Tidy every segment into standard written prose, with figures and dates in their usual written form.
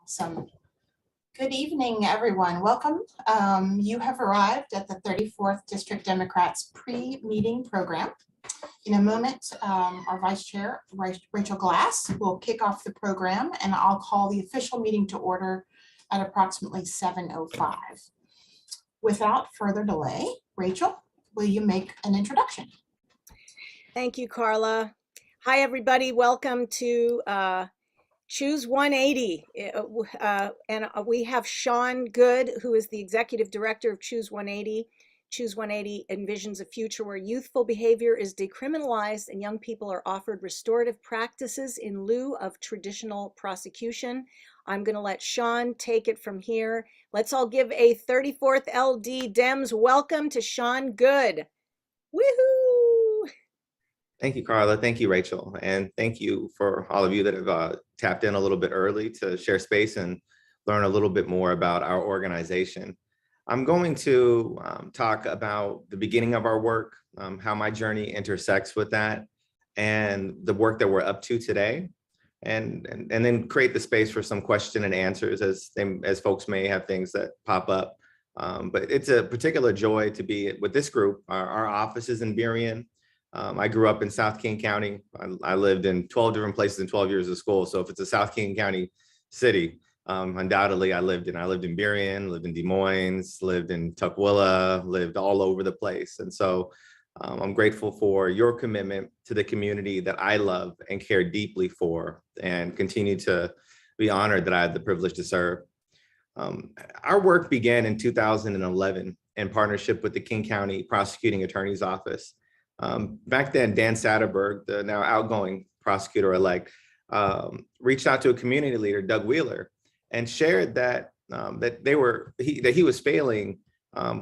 Awesome. Good evening, everyone. Welcome. You have arrived at the 34th District Democrats pre-meeting program. In a moment, our Vice Chair, Rachel Glass, will kick off the program, and I'll call the official meeting to order at approximately 7:05. Without further delay, Rachel, will you make an introduction? Thank you, Carla. Hi, everybody. Welcome to Choose 180. And we have Sean Good, who is the Executive Director of Choose 180. Choose 180 envisions a future where youthful behavior is decriminalized and young people are offered restorative practices in lieu of traditional prosecution. I'm going to let Sean take it from here. Let's all give a 34th LD Dems welcome to Sean Good. Woohoo! Thank you, Carla. Thank you, Rachel. And thank you for all of you that have tapped in a little bit early to share space and learn a little bit more about our organization. I'm going to talk about the beginning of our work, how my journey intersects with that, and the work that we're up to today, and then create the space for some question and answers as folks may have things that pop up. But it's a particular joy to be with this group. Our office is in Burien. I grew up in South King County. I lived in 12 different places in 12 years of school. So if it's a South King County city, undoubtedly I lived in Burien, lived in Des Moines, lived in Tukwila, lived all over the place. And so I'm grateful for your commitment to the community that I love and care deeply for, and continue to be honored that I had the privilege to serve. Our work began in 2011 in partnership with the King County Prosecuting Attorney's Office. Back then, Dan Satterberg, the now outgoing prosecutor-elect, reached out to a community leader, Doug Wheeler, and shared that he was failing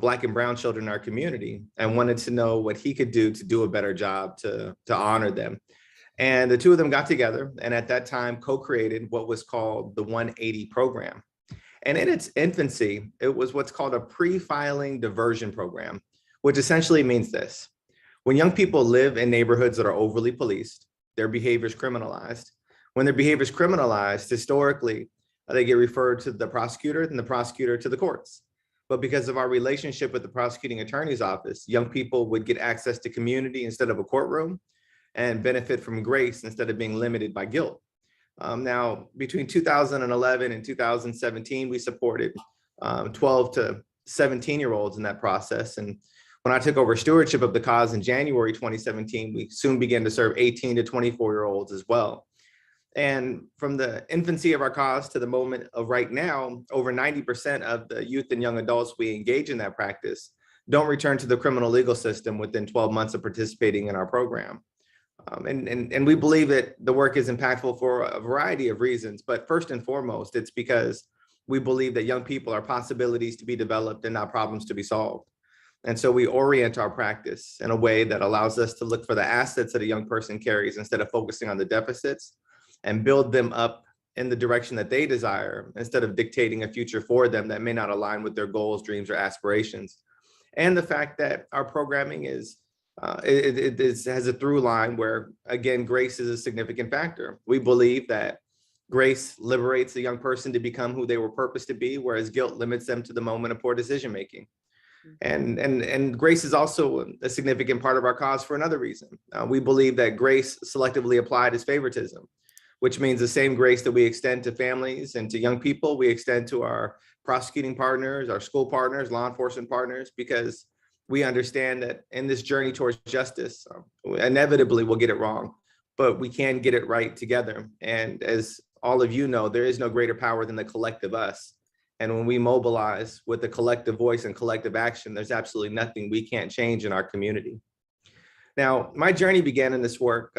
Black and brown children in our community, and wanted to know what he could do to do a better job to honor them. And the two of them got together, and at that time co-created what was called the 180 program. And in its infancy, it was what's called a pre-filing diversion program, which essentially means this. When young people live in neighborhoods that are overly policed, their behavior is criminalized. When their behavior is criminalized, historically, they get referred to the prosecutor and the prosecutor to the courts. But because of our relationship with the prosecuting attorney's office, young people would get access to community instead of a courtroom, and benefit from grace instead of being limited by guilt. Now, between 2011 and 2017, we supported 12 to 17-year-olds in that process. And when I took over stewardship of the cause in January 2017, we soon began to serve 18 to 24-year-olds as well. And from the infancy of our cause to the moment of right now, over 90% of the youth and young adults we engage in that practice don't return to the criminal legal system within 12 months of participating in our program. And we believe that the work is impactful for a variety of reasons, but first and foremost, it's because we believe that young people are possibilities to be developed and not problems to be solved. And so we orient our practice in a way that allows us to look for the assets that a young person carries instead of focusing on the deficits, and build them up in the direction that they desire instead of dictating a future for them that may not align with their goals, dreams, or aspirations. And the fact that our programming has a through line where, again, grace is a significant factor. We believe that grace liberates a young person to become who they were purposed to be, whereas guilt limits them to the moment of poor decision making. And grace is also a significant part of our cause for another reason. We believe that grace selectively applied is favoritism, which means the same grace that we extend to families and to young people, we extend to our prosecuting partners, our school partners, law enforcement partners, because we understand that in this journey towards justice, inevitably we'll get it wrong, but we can get it right together. And as all of you know, there is no greater power than the collective us. And when we mobilize with a collective voice and collective action, there's absolutely nothing we can't change in our community. Now, my journey began in this work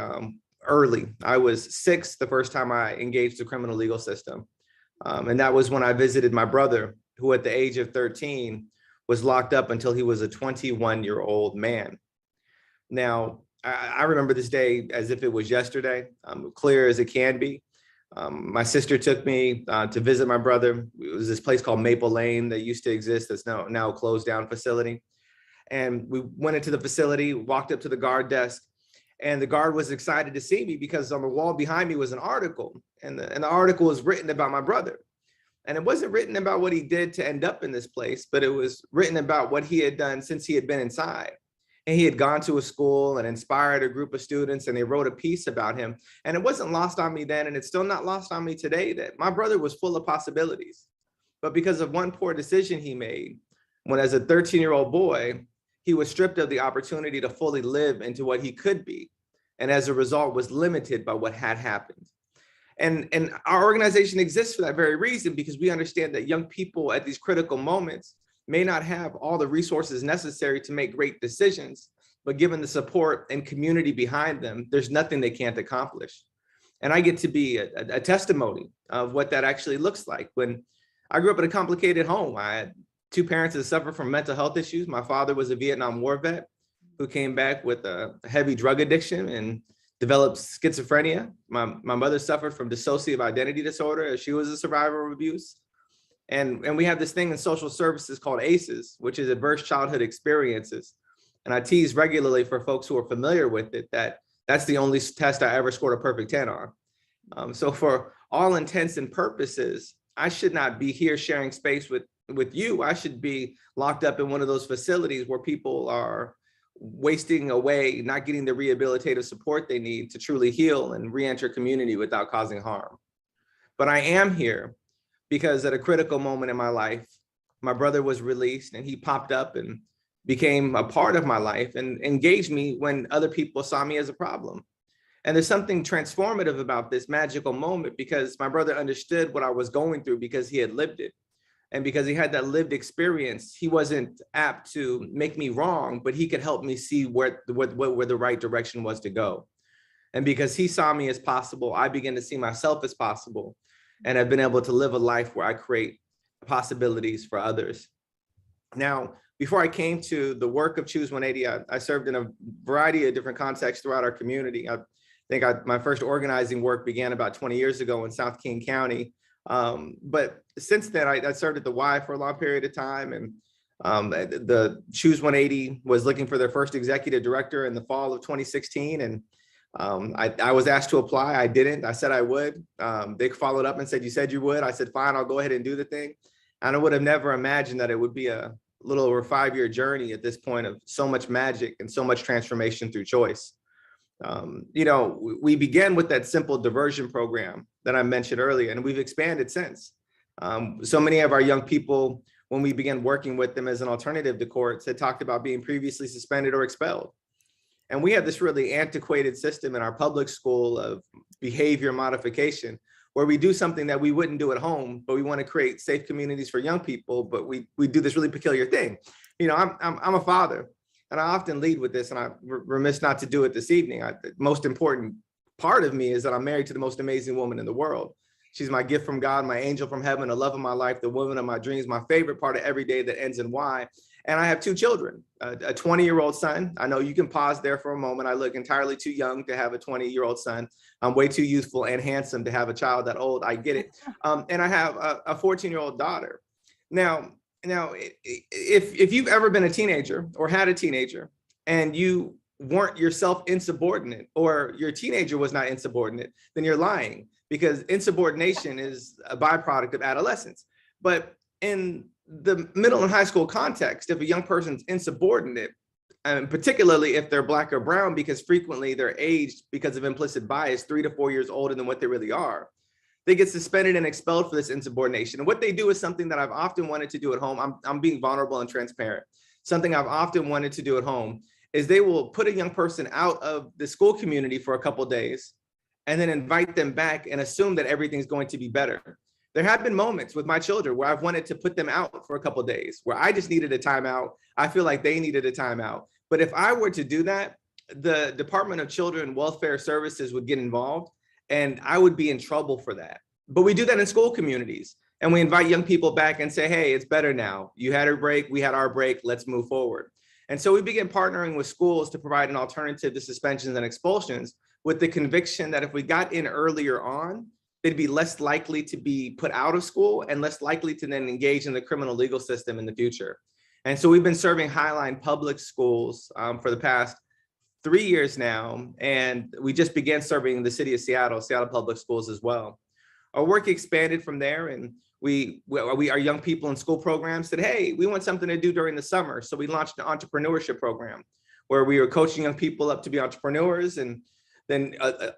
early. I was 6 the first time I engaged the criminal legal system. And that was when I visited my brother, who at the age of 13 was locked up until he was a 21-year-old man. Now, I remember this day as if it was yesterday, clear as it can be. My sister took me to visit my brother. It was this place called Maple Lane that used to exist, that's now a closed down facility. And we went into the facility, walked up to the guard desk, and the guard was excited to see me because on the wall behind me was an article, and the article was written about my brother. And it wasn't written about what he did to end up in this place, but it was written about what he had done since he had been inside. And he had gone to a school and inspired a group of students, and they wrote a piece about him. And it wasn't lost on me then, and it's still not lost on me today, that my brother was full of possibilities. But because of one poor decision he made, when as a 13-year-old boy, he was stripped of the opportunity to fully live into what he could be. And as a result, was limited by what had happened. And our organization exists for that very reason, because we understand that young people at these critical moments may not have all the resources necessary to make great decisions, but given the support and community behind them, there's nothing they can't accomplish. And I get to be a testimony of what that actually looks like. When I grew up in a complicated home, I had two parents that suffered from mental health issues. My father was a Vietnam War vet who came back with a heavy drug addiction and developed schizophrenia. My mother suffered from dissociative identity disorder, as she was a survivor of abuse. And we have this thing in social services called ACEs, which is adverse childhood experiences. And I tease regularly for folks who are familiar with it that that's the only test I ever scored a perfect 10 on. So for all intents and purposes, I should not be here sharing space with you. I should be locked up in one of those facilities where people are wasting away, not getting the rehabilitative support they need to truly heal and re-enter community without causing harm. But I am here because at a critical moment in my life, my brother was released and he popped up and became a part of my life and engaged me when other people saw me as a problem. And there's something transformative about this magical moment, because my brother understood what I was going through because he had lived it. And because he had that lived experience, he wasn't apt to make me wrong, but he could help me see where the right direction was to go. And because he saw me as possible, I began to see myself as possible. And I've been able to live a life where I create possibilities for others. Now, before I came to the work of Choose 180, I served in a variety of different contexts throughout our community. I think my first organizing work began about 20 years ago in South King County. But since then, I served at the Y for a long period of time. And the Choose 180 was looking for their first executive director in the fall of 2016. And I was asked to apply. I didn't. I said I would. They followed up and said, "You said you would." I said, "Fine, I'll go ahead and do the thing." And I would have never imagined that it would be a little over 5-year journey at this point of so much magic and so much transformation through choice. We began with that simple diversion program that I mentioned earlier, and we've expanded since. So many of our young people, when we began working with them as an alternative to courts, had talked about being previously suspended or expelled. And we have this really antiquated system in our public school of behavior modification, where we do something that we wouldn't do at home, but we want to create safe communities for young people. But we do this really peculiar thing. I'm a father, and I often lead with this, and I'm remiss not to do it this evening. The most important part of me is that I'm married to the most amazing woman in the world. She's my gift from God, my angel from heaven, the love of my life, the woman of my dreams, my favorite part of every day that ends in Y. And I have 2 children, a 20-year-old son. I know you can pause there for a moment. I look entirely too young to have a 20-year-old son. I'm way too youthful and handsome to have a child that old. I get it. And I have a 14-year-old daughter. Now, if you've ever been a teenager or had a teenager and you weren't yourself insubordinate, or your teenager was not insubordinate, then you're lying, because insubordination is a byproduct of adolescence. But in the middle and high school context, if a young person's insubordinate, and particularly if they're Black or brown, because frequently they're aged because of implicit bias 3 to 4 years older than what they really are, they get suspended and expelled for this insubordination. And what they do is something that I've often wanted to do at home. I'm being vulnerable and transparent. Something I've often wanted to do at home is they will put a young person out of the school community for a couple of days and then invite them back and assume that everything's going to be better. There have been moments with my children where I've wanted to put them out for a couple of days, where I just needed a timeout. I feel like they needed a timeout. But if I were to do that, the Department of Children and Welfare Services would get involved, and I would be in trouble for that. But we do that in school communities, and we invite young people back and say, "Hey, it's better now. You had a break, we had our break, let's move forward." And so we began partnering with schools to provide an alternative to suspensions and expulsions, with the conviction that if we got in earlier on, they'd be less likely to be put out of school and less likely to then engage in the criminal legal system in the future. And so we've been serving Highline Public Schools for the past 3 years now, and we just began serving the city of Seattle Public Schools as well. our work expanded from there, and our young people in school programs said, hey, we want something to do during the summer. So we launched an entrepreneurship program where we were coaching young people up to be entrepreneurs. And then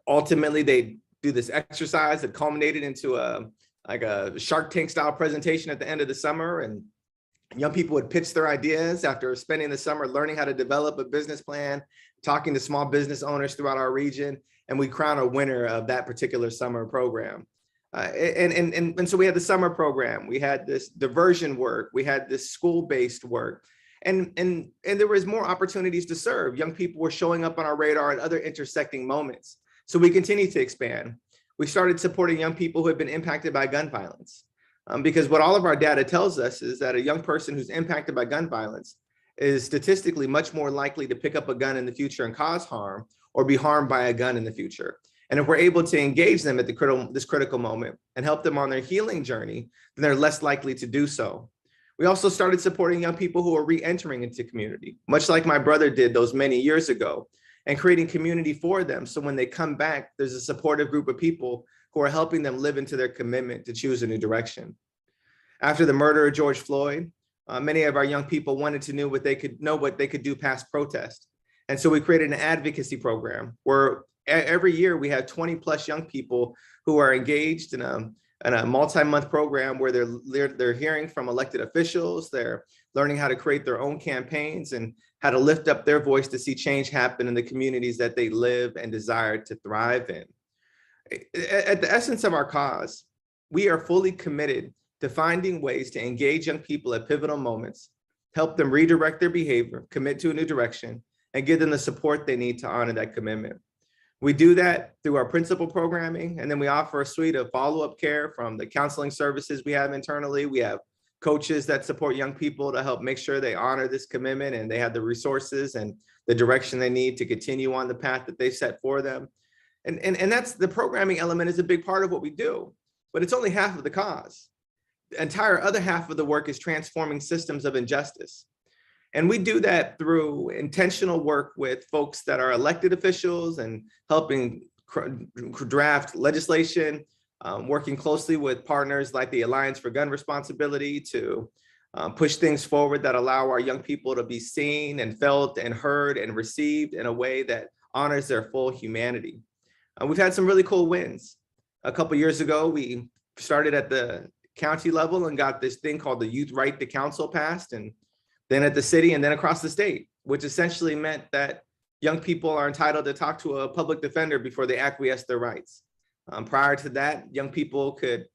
ultimately they do this exercise that culminated into a Shark Tank style presentation at the end of the summer. And young people would pitch their ideas after spending the summer learning how to develop a business plan, talking to small business owners throughout our region, and we crown a winner of that particular summer program. And so we had the summer program, we had this diversion work, we had this school-based work, and there was more opportunities to serve. Young people were showing up on our radar at other intersecting moments. So we continued to expand. We started supporting young people who have been impacted by gun violence. Because what all of our data tells us is that a young person who's impacted by gun violence is statistically much more likely to pick up a gun in the future and cause harm or be harmed by a gun in the future. And if we're able to engage them at this critical moment and help them on their healing journey, then they're less likely to do so. We also started supporting young people who are re-entering into community, much like my brother did those many years ago, and creating community for them. So when they come back, there's a supportive group of people who are helping them live into their commitment to choose a new direction. After the murder of George Floyd, many of our young people wanted to know what they could do past protest. And so we created an advocacy program where every year we have 20 plus young people who are engaged in a multi-month program where they're hearing from elected officials, they're learning how to create their own campaigns and how to lift up their voice to see change happen in the communities that they live and desire to thrive in. At the essence of our cause, we are fully committed to finding ways to engage young people at pivotal moments, help them redirect their behavior, commit to a new direction, and give them the support they need to honor that commitment. We do that through our principal programming, and then we offer a suite of follow-up care from the counseling services we have internally. We have coaches that support young people to help make sure they honor this commitment and they have the resources and the direction they need to continue on the path that they set for them. And that's the programming element is a big part of what we do, but it's only half of the cause. The entire other half of the work is transforming systems of injustice. And we do that through intentional work with folks that are elected officials and helping draft legislation, working closely with partners like the Alliance for Gun Responsibility to push things forward that allow our young people to be seen and felt and heard and received in a way that honors their full humanity. We've had some really cool wins. A couple of years ago, we started at the county level and got this thing called the Youth Right to Counsel passed, and then at the city and then across the state, which essentially meant that young people are entitled to talk to a public defender before they acquiesce their rights. Prior to that, young people could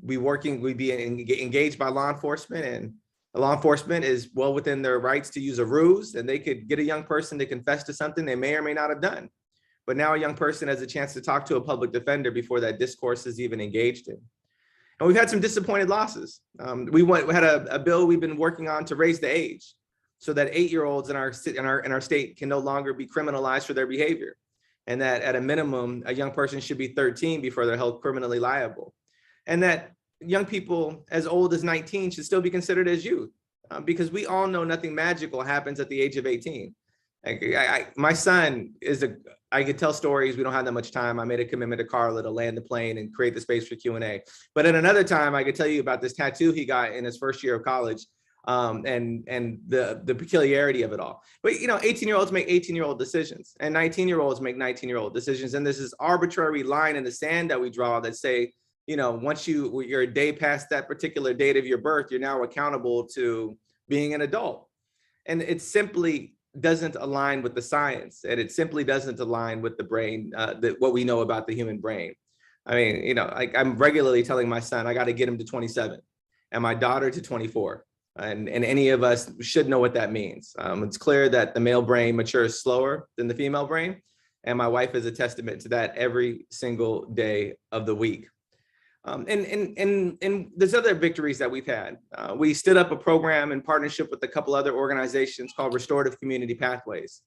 be engaged by law enforcement, and law enforcement is well within their rights to use a ruse, and they could get a young person to confess to something they may or may not have done. But now a young person has a chance to talk to a public defender before that discourse is even engaged in. And we've had some disappointed losses. We had a bill we've been working on to raise the age so that 8-year-olds in our state can no longer be criminalized for their behavior. And that at a minimum, a young person should be 13 before they're held criminally liable. And that young people as old as 19 should still be considered as youth because we all know nothing magical happens at the age of 18. My son I could tell stories. We don't have that much time. I made a commitment to Carla to land the plane and create the space for Q&A. But at another time, I could tell you about this tattoo he got in his first year of college and the peculiarity of it all. But 18-year-olds make 18-year-old decisions and 19-year-olds make 19-year-old decisions. And there's this arbitrary line in the sand that we draw that say, once you're a day past that particular date of your birth, you're now accountable to being an adult. And it simply doesn't align with the science, and it simply doesn't align with the brain, what we know about the human brain. I mean, I'm regularly telling my son, I got to get him to 27 and my daughter to 24. And any of us should know what that means. It's clear that the male brain matures slower than the female brain. And my wife is a testament to that every single day of the week. And there's other victories that we've had. We stood up a program in partnership with a couple other organizations called Restorative Community Pathways,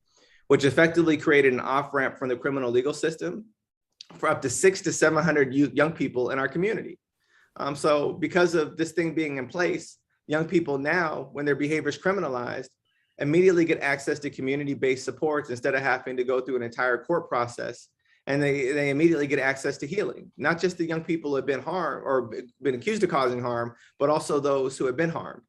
which effectively created an off-ramp from the criminal legal system for up to 600 to 700 young people in our community. So because of this thing being in place, young people now, when their behavior is criminalized, immediately get access to community-based supports instead of having to go through an entire court process and they immediately get access to healing. Not just the young people who have been harmed or been accused of causing harm, but also those who have been harmed.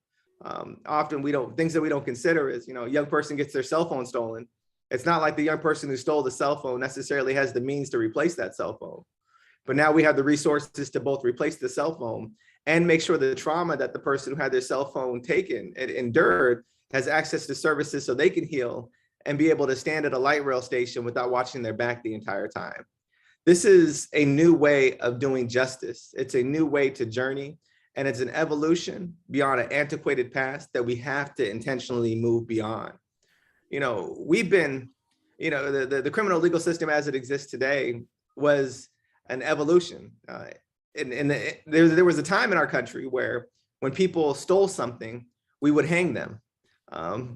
Often things that we don't consider is, a young person gets their cell phone stolen. It's not like the young person who stole the cell phone necessarily has the means to replace that cell phone. But now we have the resources to both replace the cell phone and make sure the trauma that the person who had their cell phone taken and endured has access to services so they can heal and be able to stand at a light rail station without watching their back the entire time. This is a new way of doing justice. It's a new way to journey, and it's an evolution beyond an antiquated past that we have to intentionally move beyond. We've been, the criminal legal system as it exists today was an evolution. There was a time in our country where when people stole something, we would hang them.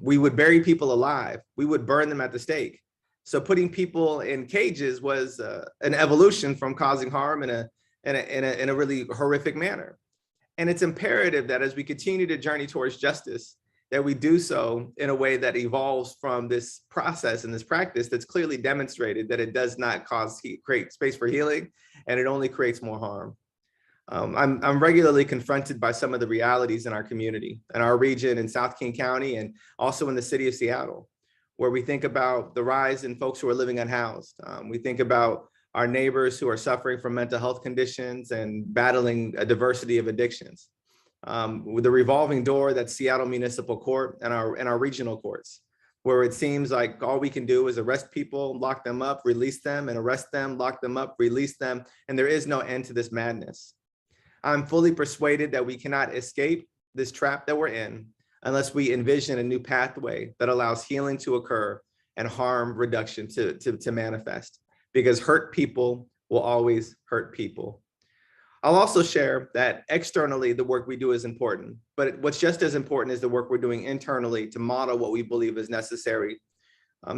We would bury people alive. We would burn them at the stake. So putting people in cages was an evolution from causing harm in a really horrific manner. And it's imperative that as we continue to journey towards justice, that we do so in a way that evolves from this process and this practice that's clearly demonstrated that it does not create space for healing, and it only creates more harm. I'm regularly confronted by some of the realities in our community, in our region, in South King County, and also in the city of Seattle, where we think about the rise in folks who are living unhoused. We think about our neighbors who are suffering from mental health conditions and battling a diversity of addictions. With the revolving door that's Seattle Municipal Court and our regional courts, where it seems like all we can do is arrest people, lock them up, release them, and arrest them, lock them up, release them, and there is no end to this madness. I'm fully persuaded that we cannot escape this trap that we're in unless we envision a new pathway that allows healing to occur and harm reduction to manifest, because hurt people will always hurt people. I'll also share that externally, the work we do is important, but what's just as important is the work we're doing internally to model what we believe is necessary.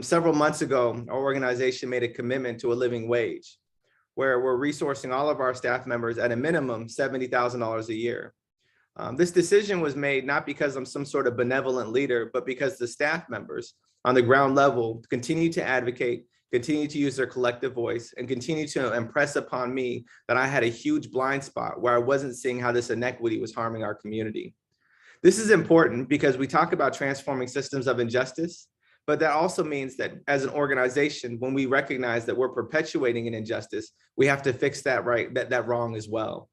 Several months ago, our organization made a commitment to a living wage, where we're resourcing all of our staff members at a minimum $70,000 a year. This decision was made not because I'm some sort of benevolent leader, but because the staff members on the ground level continue to advocate, continue to use their collective voice, and continue to impress upon me that I had a huge blind spot where I wasn't seeing how this inequity was harming our community. This is important because we talk about transforming systems of injustice, but that also means that as an organization, when we recognize that we're perpetuating an injustice, we have to fix that wrong as well.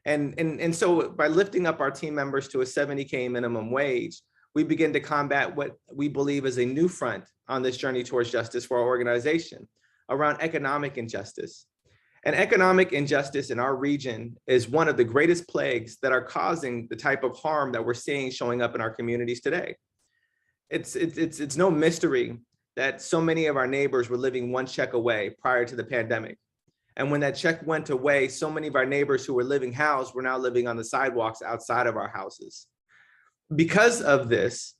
And so by lifting up our team members to a $70K minimum wage, we begin to combat what we believe is a new front on this journey towards justice for our organization around economic injustice. And economic injustice in our region is one of the greatest plagues that are causing the type of harm that we're seeing showing up in our communities today. It's no mystery that so many of our neighbors were living one check away prior to the pandemic. And when that check went away, so many of our neighbors who were living housed were now living on the sidewalks outside of our houses. Because of this,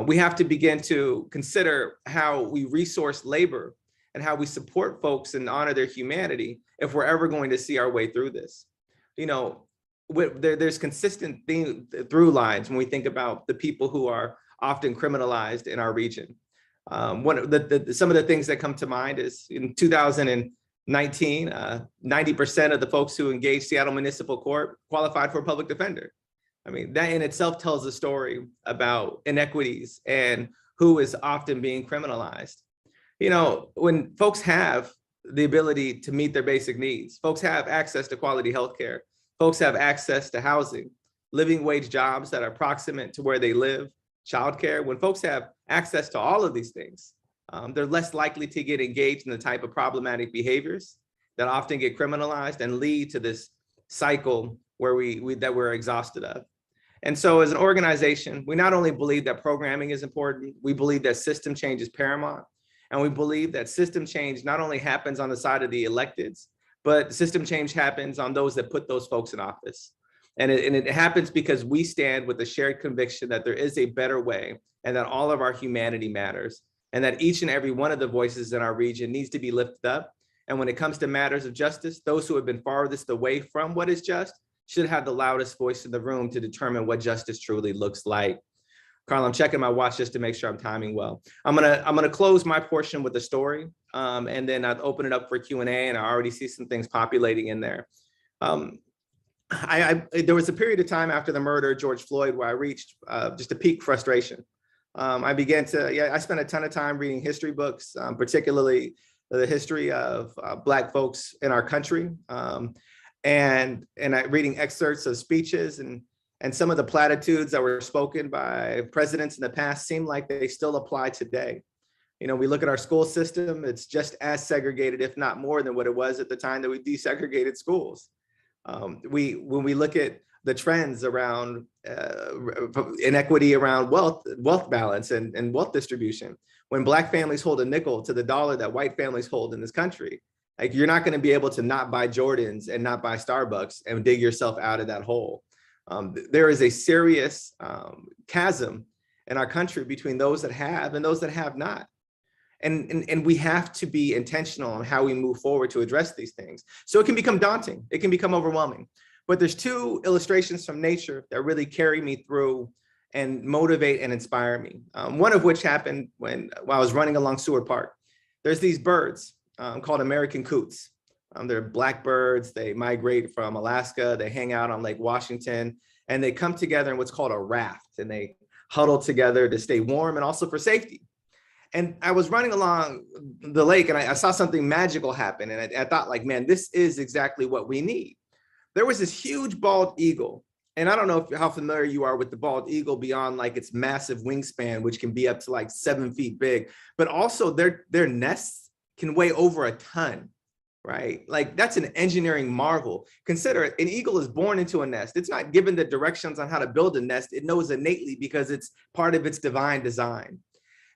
we have to begin to consider how we resource labor and how we support folks and honor their humanity if we're ever going to see our way through this. There's consistent through lines when we think about the people who are often criminalized in our region. Some of the things that come to mind is in 2019, 90% of the folks who engaged Seattle Municipal Court qualified for a public defender. I mean, that in itself tells a story about inequities and who is often being criminalized. When folks have the ability to meet their basic needs, folks have access to quality healthcare, folks have access to housing, living wage jobs that are proximate to where they live, childcare. When folks have access to all of these things, they're less likely to get engaged in the type of problematic behaviors that often get criminalized and lead to this cycle where we're exhausted of. And so as an organization, we not only believe that programming is important, we believe that system change is paramount. And we believe that system change not only happens on the side of the electeds, but system change happens on those that put those folks in office. And it happens because we stand with a shared conviction that there is a better way and that all of our humanity matters, and that each and every one of the voices in our region needs to be lifted up. And when it comes to matters of justice, those who have been farthest away from what is just should have the loudest voice in the room to determine what justice truly looks like. Carl, I'm checking my watch just to make sure I'm timing well. I'm gonna close my portion with a story, and then I'll open it up for Q&A, and I already see some things populating in there. There was a period of time after the murder of George Floyd where I reached just a peak frustration. I spent a ton of time reading history books, particularly the history of Black folks in our country, and reading excerpts of speeches, and some of the platitudes that were spoken by presidents in the past seem like they still apply today. You know, we look at our school system, it's just as segregated, if not more than what it was at the time that we desegregated schools. When we look at the trends around inequity around wealth balance and wealth distribution, when Black families hold a nickel to the dollar that white families hold in this country, like, you're not going to be able to not buy Jordans and not buy Starbucks and dig yourself out of that hole. There is a serious chasm in our country between those that have and those that have not. And we have to be intentional on how we move forward to address these things. So it can become daunting, it can become overwhelming. But there's two illustrations from nature that really carry me through and motivate and inspire me. One of which happened while I was running along Seward Park. There's these birds called American coots. They're blackbirds. They migrate from Alaska. They hang out on Lake Washington, and they come together in what's called a raft, and they huddle together to stay warm and also for safety. And I was running along the lake, and I saw something magical happen, and I thought, like, man, this is exactly what we need. There was this huge bald eagle, and I don't know how familiar you are with the bald eagle beyond like its massive wingspan, which can be up to like 7 feet big, but also their nests can weigh over a ton. Right? Like, that's an engineering marvel. Consider it, an eagle is born into a nest. It's not given the directions on how to build a nest. It knows innately because it's part of its divine design.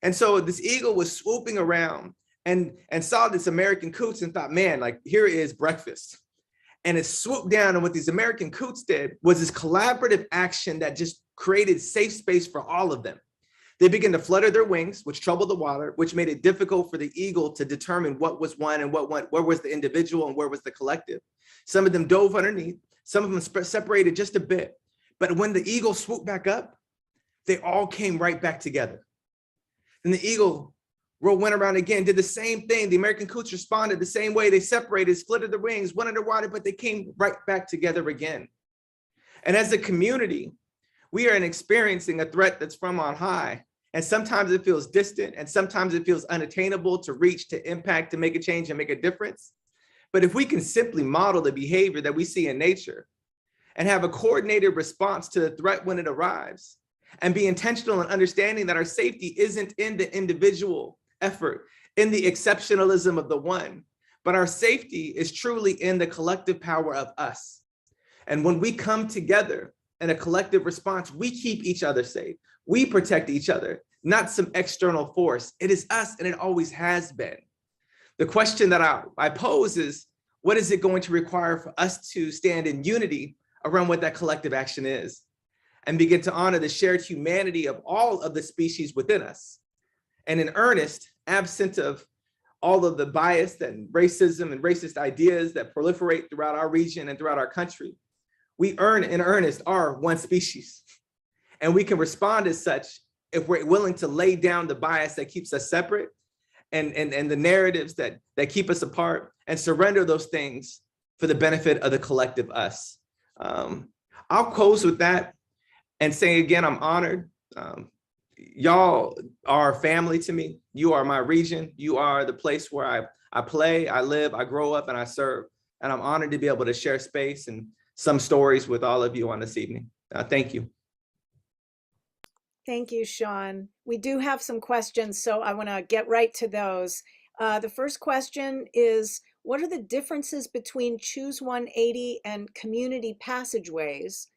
And so this eagle was swooping around and saw this American coots and thought, man, like, here is breakfast. And it swooped down, and what these American coots did was this collaborative action that just created safe space for all of them. They began to flutter their wings, which troubled the water, which made it difficult for the eagle to determine what was one and where was the individual and where was the collective. Some of them dove underneath, some of them separated just a bit. But when the eagle swooped back up, they all came right back together. Then the eagle went around again, did the same thing. The American coots responded the same way. They separated, fluttered their wings, went underwater, but they came right back together again. And as a community, we are experiencing a threat that's from on high. And sometimes it feels distant, and sometimes it feels unattainable to reach, to impact, to make a change and make a difference. But if we can simply model the behavior that we see in nature and have a coordinated response to the threat when it arrives, and be intentional in understanding that our safety isn't in the individual effort, in the exceptionalism of the one, but our safety is truly in the collective power of us. And when we come together in a collective response, we keep each other safe. We protect each other, not some external force. It is us, and it always has been. The question that I pose is, what is it going to require for us to stand in unity around what that collective action is, and begin to honor the shared humanity of all of the species within us? And in earnest, absent of all of the bias and racism and racist ideas that proliferate throughout our region and throughout our country, we in earnest are one species. And we can respond as such if we're willing to lay down the bias that keeps us separate and the narratives that keep us apart, and surrender those things for the benefit of the collective us. I'll close with that and say again, I'm honored. Y'all are family to me. You are my region. You are the place where I play, I live, I grow up, and I serve. And I'm honored to be able to share space and some stories with all of you on this evening. Thank you. Thank you, Sean. We do have some questions, so I want to get right to those. The first question is, what are the differences between Choose 180 and community passageways?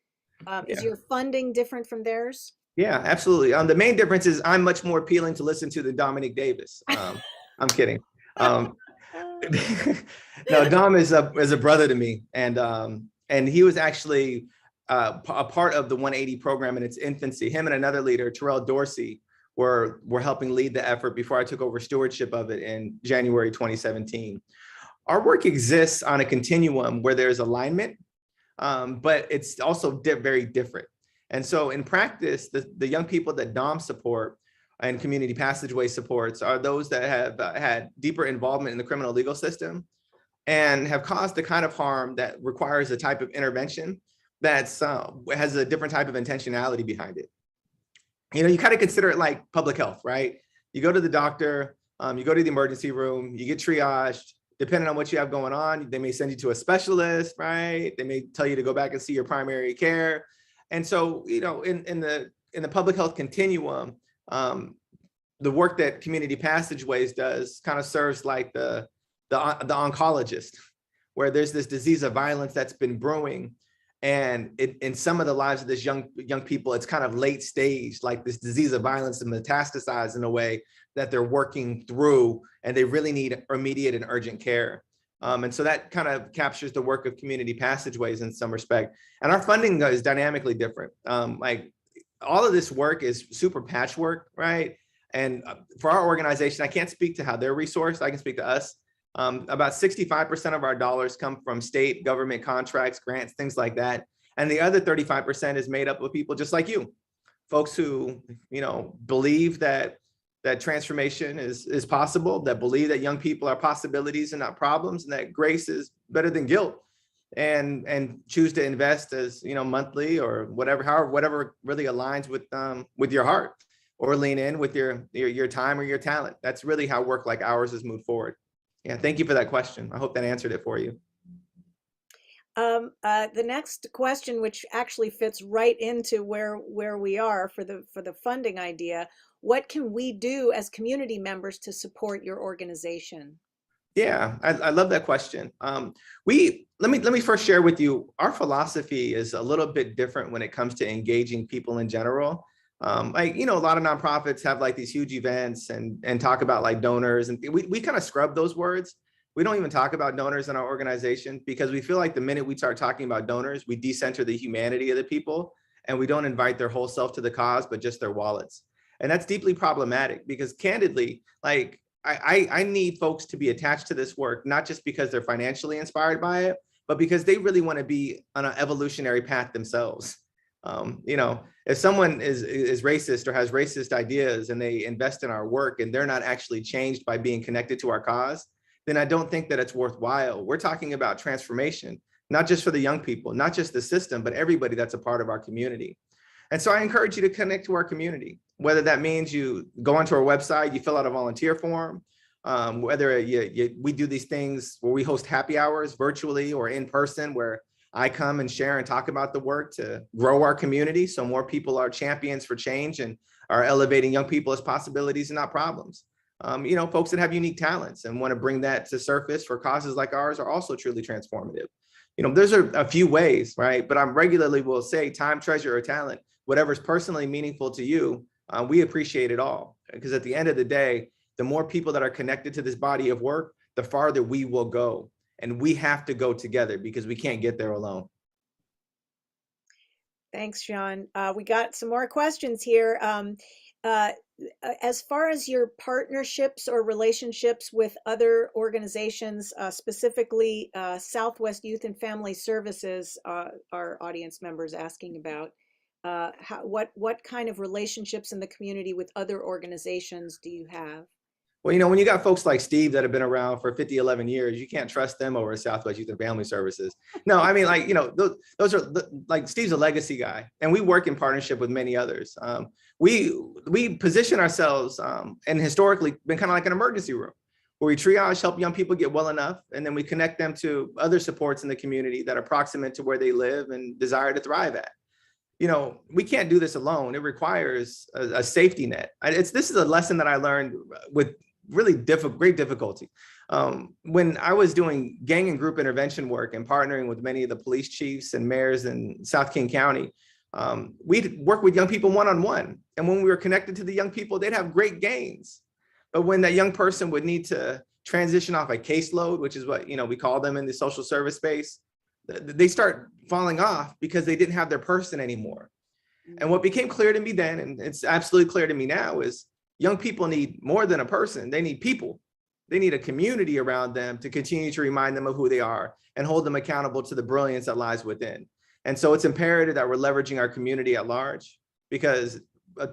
Is your funding different from theirs? Yeah, absolutely. The main difference is I'm much more appealing to listen to than Dominique Davis. I'm kidding. No, Dom is a brother to me, and he was actually a part of the 180 program in its infancy. Him and another leader, Terrell Dorsey, were helping lead the effort before I took over stewardship of it in January 2017. Our work exists on a continuum where there's alignment, but it's also very different. And so in practice, the young people that DOM support and community passageway supports are those that have had deeper involvement in the criminal legal system and have caused the kind of harm that requires a type of intervention that's has a different type of intentionality behind it. You know, you kind of consider it like public health, right? You go to the doctor, you go to the emergency room, you get triaged. Depending on what you have going on, they may send you to a specialist, right? They may tell you to go back and see your primary care. And so, you know, in the public health continuum, the work that Community Passageways does kind of serves like the oncologist, where there's this disease of violence that's been brewing. And in some of the lives of this young people, it's kind of late stage, like this disease of violence and metastasize in a way that they're working through, and they really need immediate and urgent care. And so that kind of captures the work of Community Passageways in some respect. And our funding is dynamically different. Like all of this work is super patchwork, right? And for our organization, I can't speak to how they're resourced. I can speak to us. About 65% of our dollars come from state government contracts, grants, things like that. And the other 35% is made up of people just like you, folks who, you know, believe that transformation is possible, that believe that young people are possibilities and not problems, and that grace is better than guilt, and choose to invest as, you know, monthly or whatever really aligns with your heart, or lean in with your time or your talent. That's really how work like ours has moved forward. Yeah, thank you for that question. I hope that answered it for you. The next question, which actually fits right into where we are for the funding idea, what can we do as community members to support your organization? Yeah, I love that question. Let me first share with you, our philosophy is a little bit different when it comes to engaging people in general. Like, you know, a lot of nonprofits have like these huge events and talk about like donors, and we kind of scrub those words. We don't even talk about donors in our organization because we feel like the minute we start talking about donors, we decenter the humanity of the people, and we don't invite their whole self to the cause, but just their wallets. And that's deeply problematic because candidly, like I need folks to be attached to this work, not just because they're financially inspired by it, but because they really want to be on an evolutionary path themselves. You know, if someone is racist or has racist ideas and they invest in our work and they're not actually changed by being connected to our cause, then I don't think that it's worthwhile. We're talking about transformation, not just for the young people, not just the system, but everybody that's a part of our community. And so I encourage you to connect to our community, whether that means you go onto our website, you fill out a volunteer form, whether we do these things where we host happy hours virtually or in person, where I come and share and talk about the work to grow our community so more people are champions for change and are elevating young people as possibilities and not problems. You know, folks that have unique talents and want to bring that to surface for causes like ours are also truly transformative. You know, there's a few ways, right? But I regularly will say time, treasure, or talent, whatever's personally meaningful to you, we appreciate it all. Because at the end of the day, the more people that are connected to this body of work, the farther we will go. And we have to go together because we can't get there alone. Thanks, Sean. We got some more questions here. As far as your partnerships or relationships with other organizations, specifically Southwest Youth and Family Services, our audience members asking about, what kind of relationships in the community with other organizations do you have? Well, you know, when you got folks like Steve that have been around for 50, 11 years, you can't trust them over Southwest Youth and Family Services. No, I mean, like, you know, those are like, Steve's a legacy guy, and we work in partnership with many others. We position ourselves and historically been kind of like an emergency room where we triage, help young people get well enough, and then we connect them to other supports in the community that are proximate to where they live and desire to thrive at. You know, we can't do this alone. It requires a safety net. This is a lesson that I learned with really great difficulty. When I was doing gang and group intervention work and partnering with many of the police chiefs and mayors in South King County, we'd work with young people one-on-one. And when we were connected to the young people, they'd have great gains. But when that young person would need to transition off a caseload, which is what, you know, we call them in the social service space, they start falling off because they didn't have their person anymore. And what became clear to me then, and it's absolutely clear to me now, is young people need more than a person. They need people. They need a community around them to continue to remind them of who they are and hold them accountable to the brilliance that lies within. And so it's imperative that we're leveraging our community at large, because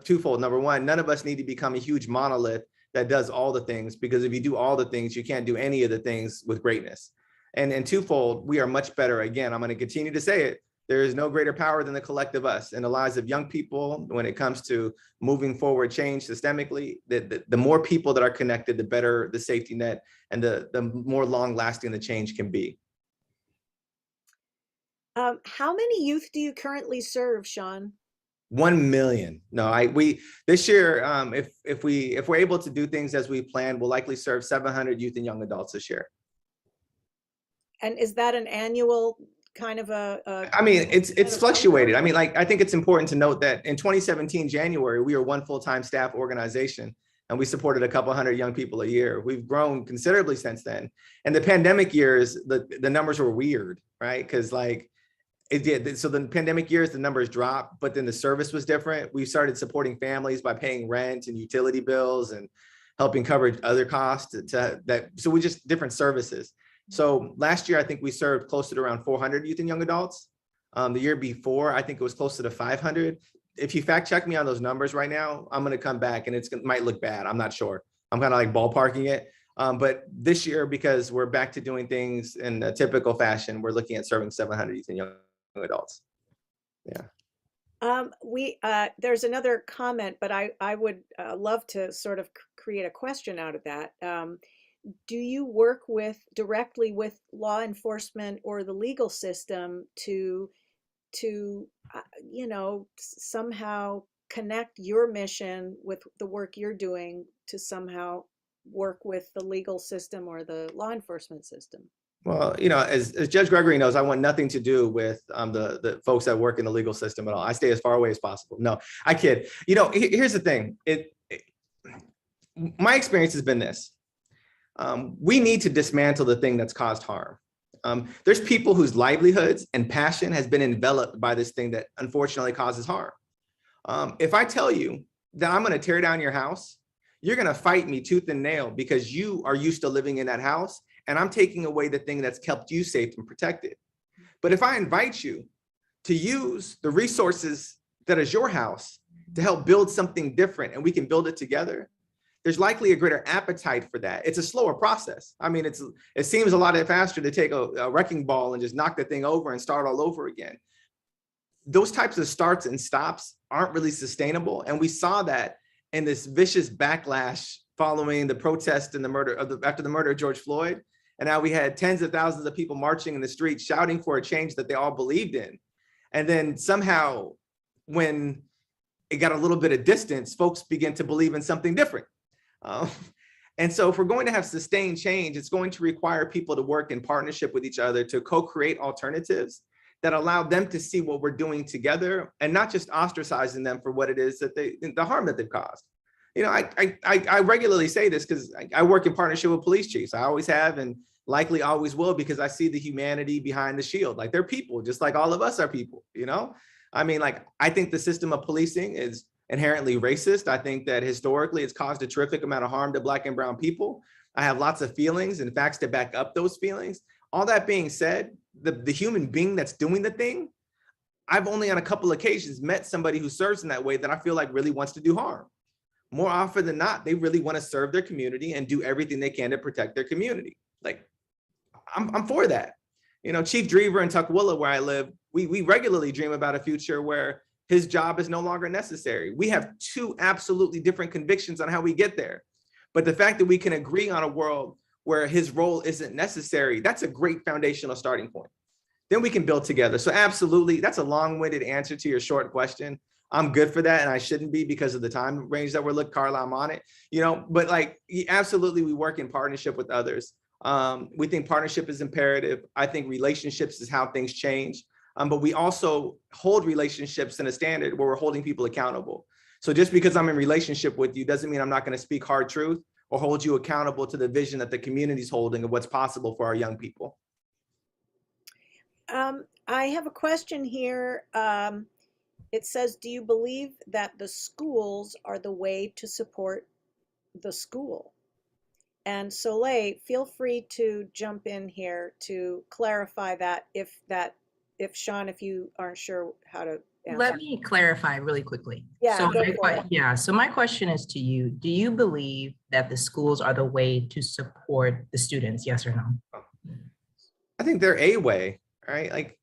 twofold. Number one, none of us need to become a huge monolith that does all the things, because if you do all the things, you can't do any of the things with greatness. And twofold, we are much better. Again, I'm going to continue to say it. There is no greater power than the collective us in the lives of young people when it comes to moving forward change systemically. The more people that are connected, the better the safety net and the more long lasting the change can be. How many youth do you currently serve, Sean? 1 million. No, we this year, if we're able to do things as we planned, we'll likely serve 700 youth and young adults this year. And is that an annual kind of I mean, it's fluctuated. I mean, like, I think it's important to note that in 2017, January, we were one full-time staff organization, and we supported a couple hundred young people a year. We've grown considerably since then. And the pandemic years, the numbers were weird, right? Because like it did. So the pandemic years, the numbers dropped, but then the service was different. We started supporting families by paying rent and utility bills and helping cover other costs so we just different services. So last year, I think we served close to around 400 youth and young adults. The year before, I think it was closer to 500. If you fact check me on those numbers right now, I'm going to come back and it might look bad. I'm not sure. I'm kind of like ballparking it. But this year, because we're back to doing things in a typical fashion, we're looking at serving 700 youth and young adults. Yeah. There's another comment, but I would love to sort of create a question out of that. Do you work directly with law enforcement or the legal system to somehow connect your mission with the work you're doing to somehow work with the legal system or the law enforcement system? Well, as Judge Gregory knows, I want nothing to do with the folks that work in the legal system at all. I stay as far away as possible. No, I kid. Here's the thing. My experience has been this. We need to dismantle the thing that's caused harm. There's people whose livelihoods and passion has been enveloped by this thing that unfortunately causes harm. If I tell you that I'm going to tear down your house, you're going to fight me tooth and nail because you are used to living in that house and I'm taking away the thing that's kept you safe and protected. But if I invite you to use the resources that is your house to help build something different and we can build it together, there's likely a greater appetite for that. It's a slower process. I mean, it seems a lot faster to take a wrecking ball and just knock the thing over and start all over again. Those types of starts and stops aren't really sustainable. And we saw that in this vicious backlash following the protest and the murder after the murder of George Floyd. And now we had tens of thousands of people marching in the streets, shouting for a change that they all believed in. And then somehow when it got a little bit of distance, folks began to believe in something different. And so if we're going to have sustained change, it's going to require people to work in partnership with each other to co-create alternatives that allow them to see what we're doing together and not just ostracizing them for what it is that the harm that they've caused. I regularly say this because I work in partnership with police chiefs. I always have and likely always will, because I see the humanity behind the shield. Like, they're people, just like all of us are people, I mean, like, I think the system of policing is inherently racist. I think that historically it's caused a terrific amount of harm to Black and brown people. I have lots of feelings and facts to back up those feelings. All that being said, the human being that's doing the thing, I've only on a couple occasions met somebody who serves in that way that I feel like really wants to do harm. More often than not, they really want to serve their community and do everything they can to protect their community. Like, I'm for that. Chief Drever in Tukwila, where I live, we regularly dream about a future where his job is no longer necessary. We have two absolutely different convictions on how we get there. But the fact that we can agree on a world where his role isn't necessary, that's a great foundational starting point. Then we can build together. So absolutely, that's a long-winded answer to your short question. I'm good for that, and I shouldn't be because of the time range that we're looking. Carla, I'm on it. But like, absolutely, we work in partnership with others. We think partnership is imperative. I think relationships is how things change. But we also hold relationships in a standard where we're holding people accountable. So just because I'm in relationship with you doesn't mean I'm not going to speak hard truth or hold you accountable to the vision that the community's holding of what's possible for our young people. I have a question here. It says, do you believe that the schools are the way to support the school? And Soleil, feel free to jump in here to clarify that if that if Sean, if you aren't sure how to answer. Let me clarify really quickly. Yeah, So go my for it. yeah, so my question is to you, do you believe that the schools are the way to support the students, yes or no? I think they're a way, right? Like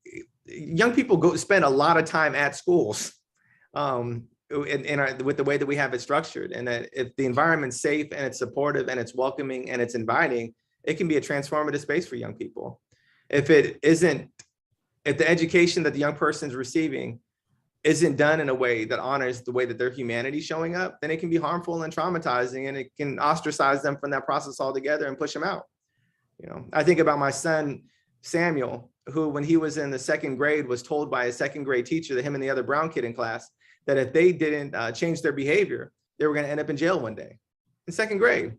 young people go spend a lot of time at schools. With the way that we have it structured, and that if the environment's safe and it's supportive and it's welcoming and it's inviting, it can be a transformative space for young people. If it isn't, if the education that the young person's receiving isn't done in a way that honors the way that their humanity is showing up, then it can be harmful and traumatizing, and it can ostracize them from that process altogether and push them out. You know, I think about my son, Samuel, who when he was in the second grade was told by a second grade teacher that him and the other brown kid in class, that if they didn't change their behavior, they were going to end up in jail one day in second grade.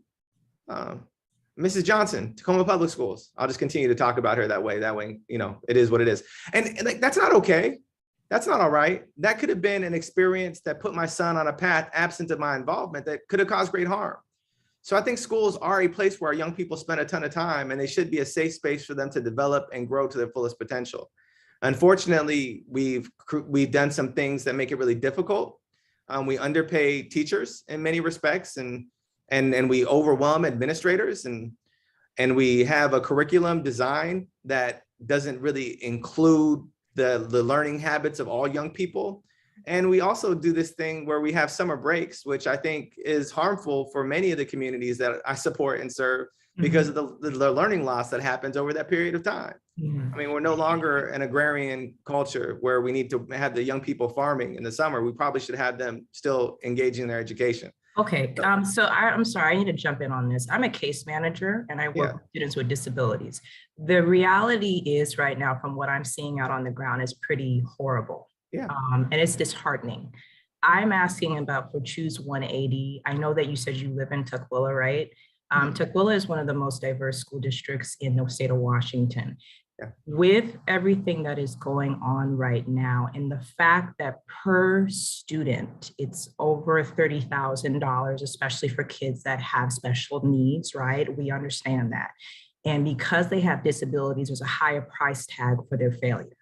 Mrs. Johnson, Tacoma Public Schools. I'll just continue to talk about her that way. That way, you know, it is what it is. And like, that's not okay. That's not all right. That could have been an experience that put my son on a path absent of my involvement that could have caused great harm. So I think schools are a place where our young people spend a ton of time, and they should be a safe space for them to develop and grow to their fullest potential. Unfortunately, we've done some things that make it really difficult. We underpay teachers in many respects, and we overwhelm administrators, and we have a curriculum design that doesn't really include the learning habits of all young people. And we also do this thing where we have summer breaks, which I think is harmful for many of the communities that I support and serve, because of the learning loss that happens over that period of time. I mean, we're no longer an agrarian culture where we need to have the young people farming in the summer. We probably should have them still engaging in their education. Okay, so I'm sorry, I need to jump in on this. I'm a case manager and I work with students with disabilities. The reality is right now, from what I'm seeing out on the ground, is pretty horrible. Yeah. And it's disheartening. I'm asking about for Choose 180. I know that you said you live in Tukwila, right? Tukwila is one of the most diverse school districts in the state of Washington. Yeah. With everything that is going on right now, and the fact that per student, it's over $30,000, especially for kids that have special needs, right? We understand that. And because they have disabilities, there's a higher price tag for their failure.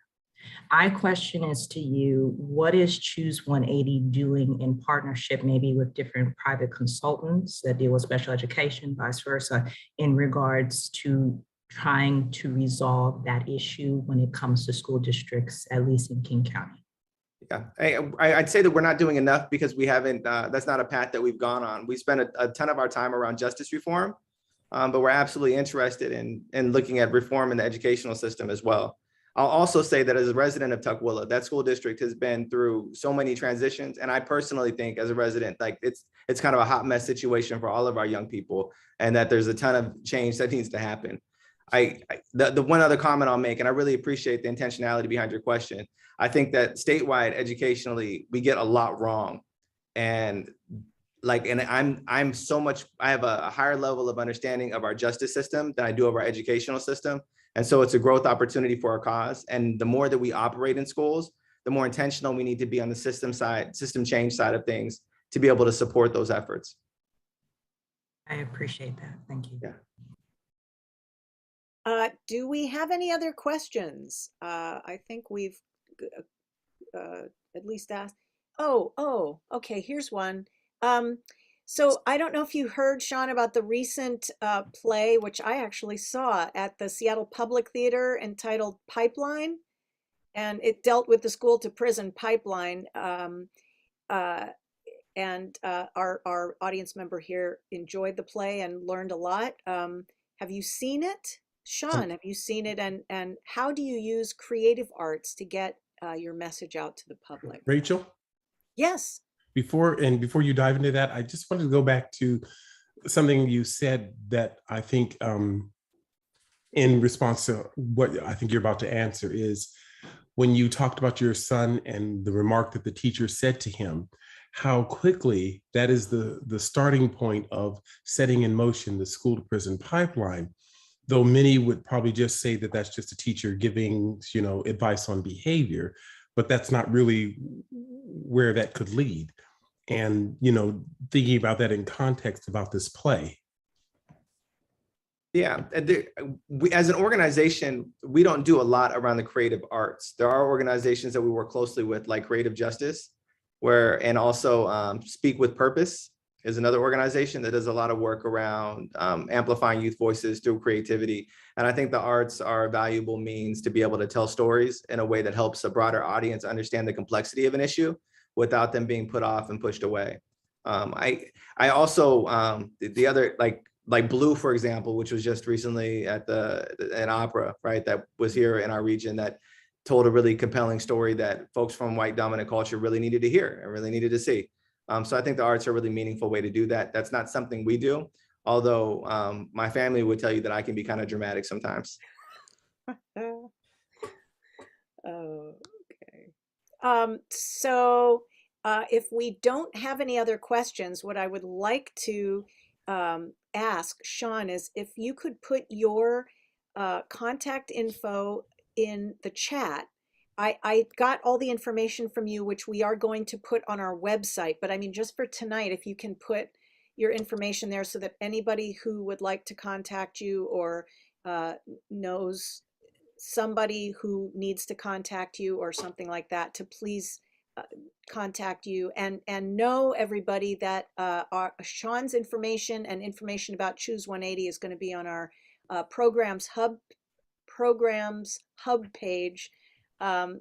My question is to you, what is Choose 180 doing in partnership maybe with different private consultants that deal with special education, vice versa, in regards to trying to resolve that issue when it comes to school districts, at least in King County? Yeah, I'd say that we're not doing enough because we haven't, that's not a path that we've gone on. We spent a ton of our time around justice reform, but we're absolutely interested in looking at reform in the educational system as well. I'll also say that as a resident of Tukwila, that school district has been through so many transitions. And I personally think as a resident, like it's kind of a hot mess situation for all of our young people, and that there's a ton of change that needs to happen. The one other comment I'll make, and I really appreciate the intentionality behind your question. I think that statewide educationally, we get a lot wrong. And I'm so much, I have a higher level of understanding of our justice system than I do of our educational system. And so it's a growth opportunity for our cause. And the more that we operate in schools, the more intentional we need to be on the system change side of things to be able to support those efforts. I appreciate that. Thank you. Yeah. Do we have any other questions? I think we've at least asked. Oh, okay, here's one. So I don't know if you heard, Sean, about the recent play, which I actually saw at the Seattle Public Theater, entitled Pipeline, and it dealt with the school to prison pipeline. And our audience member here enjoyed the play and learned a lot. Have you seen it? Sean, have you seen it? And how do you use creative arts to get your message out to the public? Rachel? Yes. Before you dive into that, I just wanted to go back to something you said that I think in response to what I think you're about to answer is when you talked about your son and the remark that the teacher said to him, how quickly that is the starting point of setting in motion the school to prison pipeline. Though many would probably just say that that's just a teacher giving, advice on behavior, but that's not really where that could lead. And, thinking about that in context about this play. Yeah, we, as an organization, we don't do a lot around the creative arts. There are organizations that we work closely with, like Creative Justice, and also Speak with Purpose is another organization that does a lot of work around amplifying youth voices through creativity. And I think the arts are a valuable means to be able to tell stories in a way that helps a broader audience understand the complexity of an issue without them being put off and pushed away. I also the other like Blue, for example, which was just recently at an opera, right, that was here in our region, that told a really compelling story that folks from white dominant culture really needed to hear and really needed to see. So I think the arts are a really meaningful way to do that. That's not something we do, although my family would tell you that I can be kind of dramatic sometimes. Okay. If we don't have any other questions, what I would like to ask Sean is if you could put your contact info in the chat. I got all the information from you, which we are going to put on our website, but I mean, just for tonight, if you can put your information there so that anybody who would like to contact you or knows somebody who needs to contact you or something like that, to please contact you, and know everybody that Sean's information and information about Choose 180 is going to be on our programs hub page on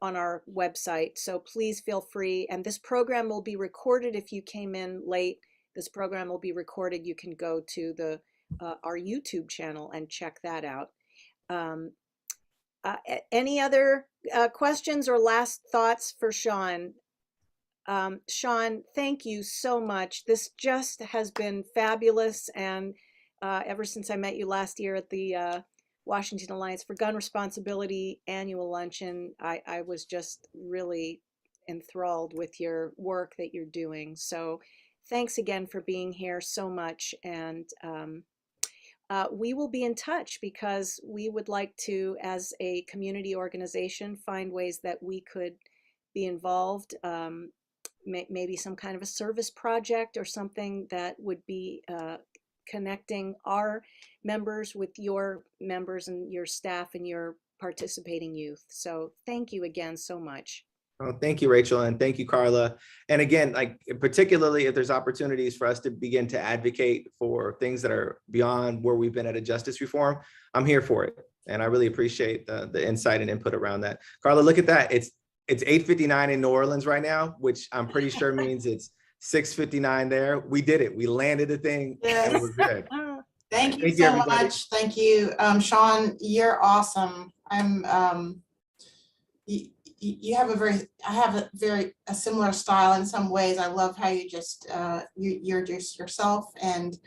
our website. So please feel free. And this program will be recorded. If you came in late, this program will be recorded. You can go to our YouTube channel and check that out. Any other questions or last thoughts for Sean? Sean, thank you so much. This just has been fabulous. And ever since I met you last year at the Washington Alliance for Gun Responsibility annual luncheon, I was just really enthralled with your work that you're doing. So thanks again for being here so much. And we will be in touch because we would like to, as a community organization, find ways that we could be involved, maybe some kind of a service project or something that would be connecting our members with your members and your staff and your participating youth. So thank you again so much. Oh, thank you, Rachel, and thank you, Carla. And again, like particularly if there's opportunities for us to begin to advocate for things that are beyond where we've been at a justice reform, I'm here for it. And I really appreciate the insight and input around that. Carla, look at that. It's 8:59 in New Orleans right now, which I'm pretty sure means it's 6:59 there. We did it. We landed the thing. Yes. And we're good. Thank you Thank you, so everybody. much. Thank you. Sean, you're awesome. You have a similar style in some ways. I love how you just you're just yourself, and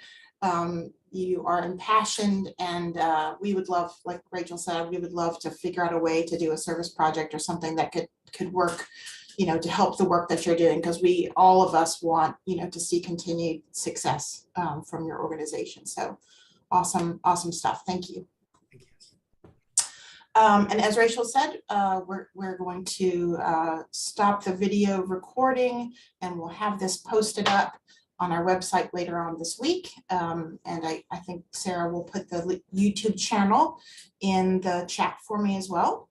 you are impassioned, and we would love, like Rachel said, we would love to figure out a way to do a service project or something that could work, to help the work that you're doing, because all of us want, to see continued success from your organization. So awesome stuff. Thank you. And as Rachel said, we're going to stop the video recording, and we'll have this posted up on our website later on this week. And I think Sarah will put the YouTube channel in the chat for me as well.